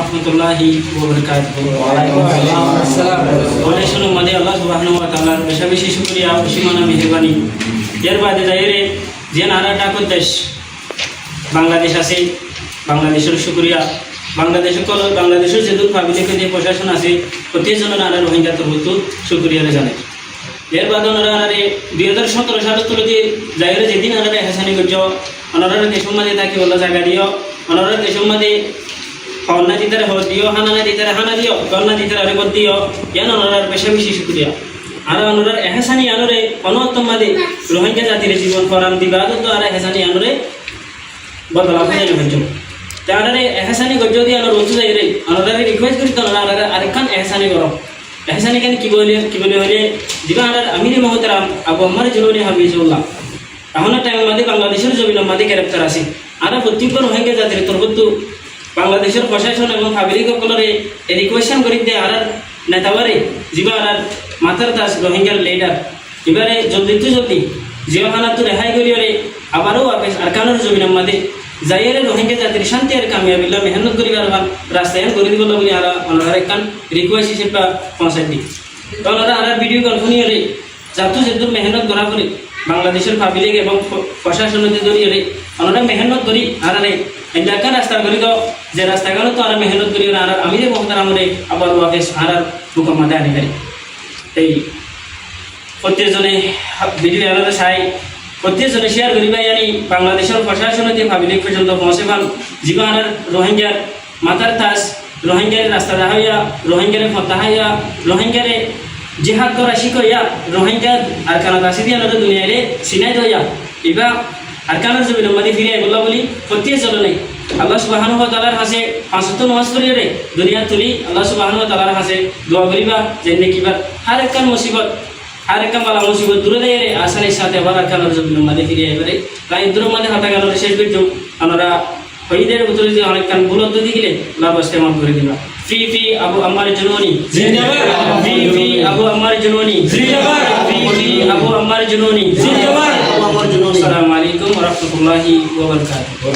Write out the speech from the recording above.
রহমতুল্লাহি ওয়া বারাকাতুহু। ওয়ালাইকুম মাদে আল্লাহ সুবহানাহু ওয়া তাআলার বেশি বেশি শুকরিয়া সীমানা মেহেরবানি। এর বাদে যাইরে যে নারা ডাকত দেশ বাংলাদেশ আছে, বাংলাদেশের শুকরিয়া। বাংলাদেশের যে দুঃখ পাবলিক যে প্রশাসন আছে প্রত্যেকজন নারা রোহিঙ্গা তরফত শুকরিয়া জানাই। এর বাদে ওনারা 2017 সালের তুলে দিয়ে যাইরে যেদিন ওনারা এহসানি করছ ওনারা দেশের মাঝে থাকি বলা জায়গা দিও, ওনারা দেশের মাঝে হন্না দিতারে হল দিও, হানা দিতারে হানা দিও, গন্না দিতারে আরে কর দিও, ইয়ান ওনার বেশি বেশি শুকরিয়া। আর ওনার এহসানি আনরে অনন্তম মাঝে রোহিঙ্গা জাতির জীবন ফরাম দিবা তো আর এহসানি আনরে বদলা হয়ে যাবে। তাহলে এহসানি গজ্জ দিয়ে আনার রোজ যাইরে ওনারা রিকোয়েস্ট করি তো ওনারা আরেকখান এহসানি করো। এহসানি কেন কি বলে হলে দিবা আর আমির মহতারাম আবু আম্মার জুলুনি হাফিজুল্লাহ এখন টাইমের মধ্যে বাংলাদেশের জমিনের মধ্যে গ্রেপ্তার আছে। আর প্রত্যেক রোহিঙ্গা জাতির তরফত বাংলাদেশের প্রশাসন এবং পাবলিক সকলের রিকোয়েশন করি দে আর নেতাবারে যা আর মাথার তাস রোহিঙ্গার লিডার এবারে জলদি জিওখানা তো রেহাই করিয়ে আবারও আপেস আরকানোর জমিনের মধ্যে যাইরে রোহিঙ্গা জাতির শান্তি আর কামিয়াবিল্লা মেহনত করিবার রাস্তায়ন করে দিব বলে আর ওনারা একখান রিকোয়েস্ট হিসেবে পৌঁছাই দিই। তো ওনারা আর ভিডিও কল শুনিয়ে যাতো যেহেতু মেহনত করা করে বাংলাদেশের পাবলিক এবং প্রশাসনের জড়িয়ে ওনারা মেহনত করি আর এলাকা রাস্তা করি তো যে রাস্তাগুলো তো আর মেহনত করি আর আমিরে মহতার আমরে আবার ওয়াকেশ আর হুকুমাতে আনি করি। এই প্রত্যেকজনে ভিডিও আলাদা চাই প্রত্যেকজনে শেয়ার করিবাই আনি বাংলাদেশের প্রশাসনের যে পাবলিক পর্যন্ত পৌঁছে পান জীবন আর রোহিঙ্গার মাথার তাস রোহিঙ্গার রাস্তা দেখাইয়া রোহিঙ্গারে ফতাহাইয়া রোহিঙ্গারে জিহাদ করা শিখাইয়া রোহিঙ্গা আর কানাত আসি দিয়ে আমাদের দুনিয়ারে সিনাই দইয়া এবার আর কানার জমিনের মধ্যে ফিরে বললা বলি প্রত্যেক চলে আল্লাহ সুবহানাহু ওয়া তাআলার কাছে 5 ওয়াক্ত নামাজ পড়িয়ে রে দুনিয়া তুলি আল্লাহ সুবহানাহু ওয়া তাআলার কাছে দোয়া করিবা যে নেকিবা আর একটা মুসিবত আর একটা বালা মুসিবত দূরে দেয় রে আসানের সাথে আবার আর কানার জমিনের মধ্যে ফিরে এবারে তাই দূরের মধ্যে হাঁটা গেল শেষ করছো আমরা হইদের ভিতরে যে অনেক কান ভুল হতে দিলে লাভ ইস্তেমাল করে দিবা। ফ্রি আবু আম্মার জুনুনি জিন্দাবাদ, ফ্রি আবু আম্মার জুনুনি জিন্দাবাদ, ফ্রি আবু আম্মার জুনুনি জিন্দাবাদ। আসসালামু আলাইকুম ওয়া রাহমাতুল্লাহি ওয়া বারাকাতুহু।